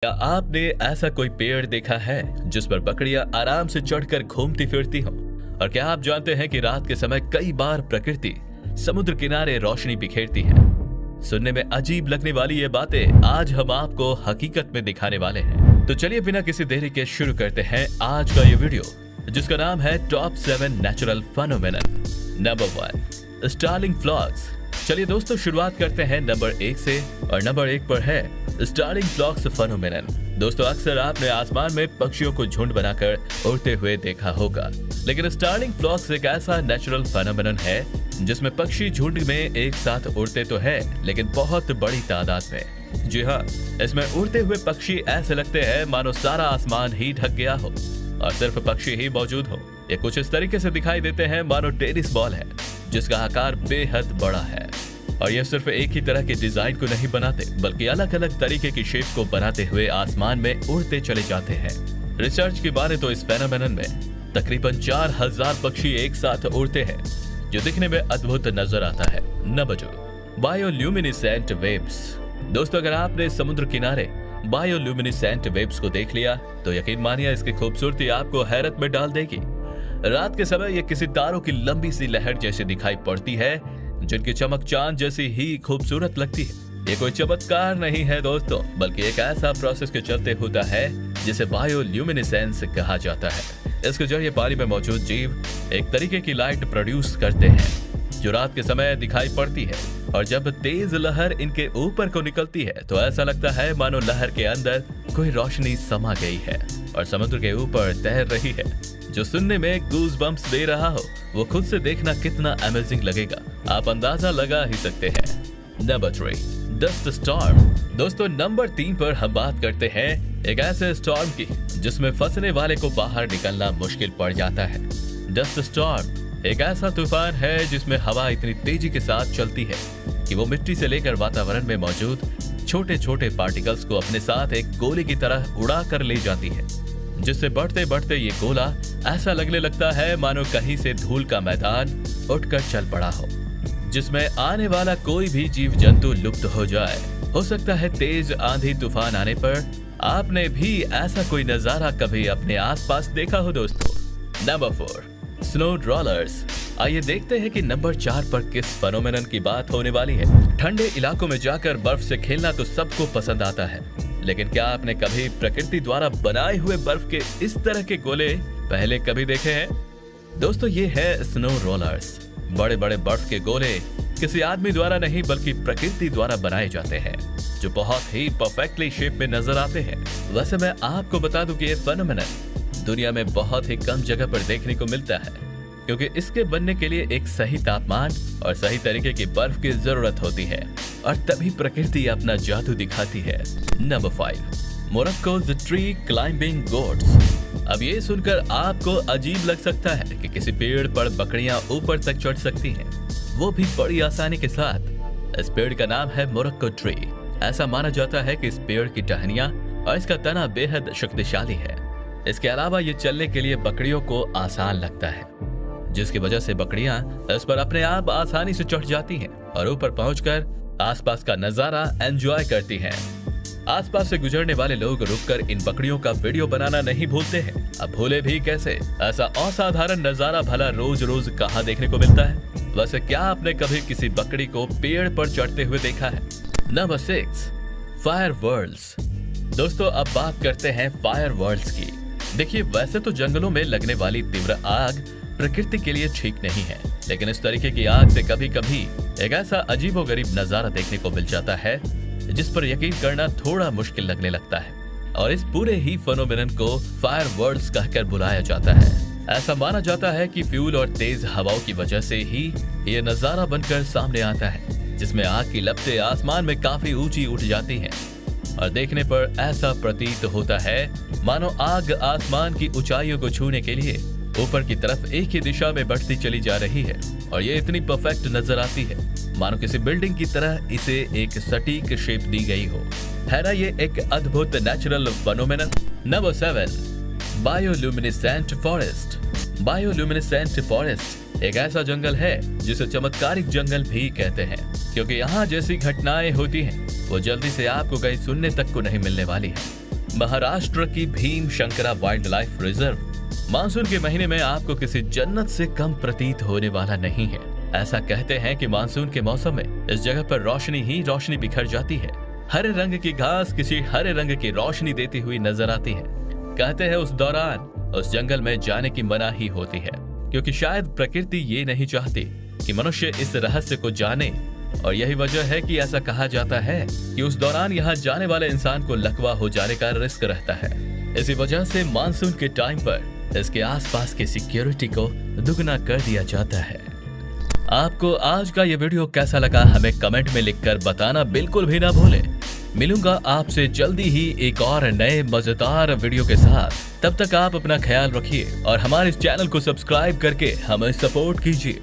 क्या आपने ऐसा कोई पेड़ देखा है जिस पर बकरियां आराम से चढ़कर घूमती फिरती हों? और क्या आप जानते हैं कि रात के समय कई बार प्रकृति समुद्र किनारे रोशनी बिखेरती है? सुनने में अजीब लगने वाली ये बातें आज हम आपको हकीकत में दिखाने वाले हैं। तो चलिए बिना किसी देरी के शुरू करते हैं आज का ये वीडियो, जिसका नाम है top 7 natural phenomenon. Number 1, starling flocks. चलिए दोस्तों, शुरुआत करते हैं नंबर 1 से, और नंबर 1 पर है स्टार्लिंग फ्लॉक्स फेनोमेनन। दोस्तों, अक्सर आपने आसमान में पक्षियों को झुंड बनाकर उड़ते हुए देखा होगा, लेकिन स्टार्लिंग फ्लॉक्स एक ऐसा नेचुरल फेनोमेनन है जिसमें पक्षी झुंड में एक साथ उड़ते तो है, लेकिन बहुत बड़ी तादाद में। जी हाँ, इसमें उड़ते हुए पक्षी ऐसे लगते हैं मानो सारा आसमान ही ढक गया हो और सिर्फ पक्षी ही मौजूद हो। ये कुछ इस तरीके से दिखाई देते हैं मानो टेनिस बॉल है जिसका आकार बेहद बड़ा है। और ये सिर्फ एक ही तरह के डिजाइन को नहीं बनाते, बल्कि अलग अलग तरीके की शेप को बनाते हुए आसमान में उड़ते चले जाते हैं। रिसर्च की माने तो इस फेनोमेनन में तकरीबन 4000 पक्षी एक साथ उड़ते हैं, जो दिखने में अद्भुत नजर आता है। Number 2, bioluminescent waves. दोस्तों, अगर आपने समुद्र किनारे बायोल्यूमिनेसेंट वेव्स को देख लिया तो यकीन मानिए इसकी खूबसूरती आपको हैरत में डाल देगी। रात के समय ये किसी तारों की लंबी सी लहर जैसी दिखाई पड़ती है, जिनकी चमक चांद जैसी ही खूबसूरत लगती है। ये कोई चमत्कार नहीं है दोस्तों, बल्कि एक ऐसा प्रोसेस के चलते होता है जिसे बायोल्यूमिनेसेंस कहा जाता है। इसके जरिए पानी में मौजूद जीव एक तरीके की लाइट प्रोड्यूस करते हैं जो रात के समय दिखाई पड़ती है, और जब तेज लहर इनके ऊपर को निकलती है तो ऐसा लगता है मानो लहर के अंदर कोई रोशनी समा गई है और समुद्र के ऊपर तैर रही है, जो सुनने में गूज बम्प्स दे रहा हो। वो खुद से देखना कितना अमेजिंग लगेगा, आप अंदाजा लगा ही सकते हैं। Number 3, dust storm. दोस्तों, नंबर 3 पर हम बात करते हैं एक ऐसे स्टॉर्म की जिसमें फंसने वाले को बाहर निकलना मुश्किल पड़ जाता है। डस्ट स्टॉर्म एक ऐसा तूफान है जिसमें हवा इतनी तेजी के साथ चलती है कि वो मिट्टी से लेकर वातावरण में मौजूद छोटे छोटे पार्टिकल्स को अपने साथ एक गोले की तरह उड़ा कर ले जाती है, जिससे बढ़ते बढ़ते ये गोला ऐसा लगने लगता है मानो कहीं से धूल का मैदान उठकर चल पड़ा हो, जिसमें आने वाला कोई भी जीव जंतु लुप्त हो जाए। हो सकता है तेज आंधी तूफान आने पर आपने भी ऐसा कोई नजारा कभी अपने आसपास देखा हो दोस्तों। Number 4, snow rollers. आइए देखते हैं कि नंबर 4 पर किस फेनोमेनन की बात होने वाली है। ठंडे इलाकों में जाकर बर्फ से खेलना तो सबको पसंद आता है, लेकिन क्या आपने कभी प्रकृति द्वारा बनाए हुए बर्फ के इस तरह के गोले पहले कभी देखे हैं? दोस्तों, ये है स्नो रोलर्स। बड़े बड़े बर्फ के गोले किसी आदमी द्वारा नहीं बल्कि प्रकृति द्वारा बनाए जाते हैं, जो बहुत ही परफेक्टली शेप में नजर आते हैं। वैसे मैं आपको बता दूं कि ये फेनोमेनन दुनिया में बहुत ही कम जगह पर देखने को मिलता है, क्योंकि इसके बनने के लिए एक सही तापमान और सही तरीके की बर्फ की जरूरत होती है, और तभी प्रकृति अपना जादू दिखाती है। Number 5, Morocco's tree climbing goats. अब ये सुनकर आपको अजीब लग सकता है कि किसी पेड़ पर बकरियां ऊपर तक चढ़ सकती हैं, वो भी बड़ी आसानी के साथ। इस पेड़ का नाम है मोरक्को ट्री। ऐसा माना जाता है कि इस पेड़ की टहनियां और इसका तना बेहद शक्तिशाली है। इसके अलावा ये चलने के लिए बकरियों को आसान लगता है, जिसकी वजह से बकरियां इस पर अपने आप आसानी से चढ़ जाती हैं और ऊपर पहुंचकर आसपास का नजारा एंजॉय करती हैं। आसपास से गुजरने वाले लोग रुककर इन बकरियों का वीडियो बनाना नहीं भूलते हैं। अब भूले भी कैसे, ऐसा असाधारण नजारा भला रोज रोज कहाँ देखने को मिलता है। वैसे क्या आपने कभी किसी बकरी को पेड़ पर चढ़ते हुए देखा है? Number 6, fire worlds. दोस्तों, अब बात करते हैं फायर वर्ल्ड्स की। देखिए, वैसे तो जंगलों में लगने वाली तीव्र आग प्रकृति के लिए ठीक नहीं है, लेकिन इस तरीके की आग से कभी कभी एक ऐसा अजीबोगरीब नजारा देखने को मिल जाता है जिस पर यकीन करना थोड़ा मुश्किल लगने लगता है, और इस पूरे ही फेनोमेनन को फायर वर्ल्ड्स कहकर बुलाया जाता है। ऐसा माना जाता है कि फ्यूल और तेज हवाओं की वजह से ही ये नजारा बनकर सामने आता है, जिसमें आग की लपटें आसमान में काफी ऊंची उठ जाती हैं, और देखने पर ऐसा प्रतीत होता है मानो आग आसमान की ऊंचाइयों को छूने के लिए ऊपर की तरफ एक ही दिशा में बढ़ती चली जा रही है, और ये इतनी परफेक्ट नजर आती है मानो किसी बिल्डिंग की तरह इसे एक सटीक शेप दी गई हो। है ना ये एक अद्भुत natural phenomenon. Number 7, bioluminescent forest. Bioluminescent forest एक ऐसा जंगल है जिसे चमत्कारिक जंगल भी कहते हैं, क्योंकि यहाँ जैसी घटनाएं होती हैं वो जल्दी से आपको कहीं सुनने तक को नहीं मिलने वाली है। महाराष्ट्र की Bhim Shankara wild life reserve monsoon के महीने में आपको किसी जन्नत से कम प्रतीत होने वाला नहीं है। ऐसा कहते हैं कि मानसून के मौसम में इस जगह पर रोशनी ही रोशनी बिखर जाती है। हरे रंग की घास किसी हरे रंग की रोशनी देती हुई नजर आती है। कहते हैं उस दौरान उस जंगल में जाने की मनाही होती है, क्योंकि शायद प्रकृति ये नहीं चाहती कि मनुष्य इस रहस्य को जाने, और यही वजह है कि ऐसा कहा जाता है कि उस दौरान यहाँ जाने वाले इंसान को लकवा हो जाने का रिस्क रहता है। इसी वजह से मानसून के टाइम पर इसके आसपास की सिक्योरिटी को दुगना कर दिया जाता है। आपको आज का ये वीडियो कैसा लगा हमें कमेंट में लिखकर बताना बिल्कुल भी ना भूलें। मिलूंगा आपसे जल्दी ही एक और नए मजेदार वीडियो के साथ। तब तक आप अपना ख्याल रखिए और हमारे इस चैनल को सब्सक्राइब करके हमें सपोर्ट कीजिए।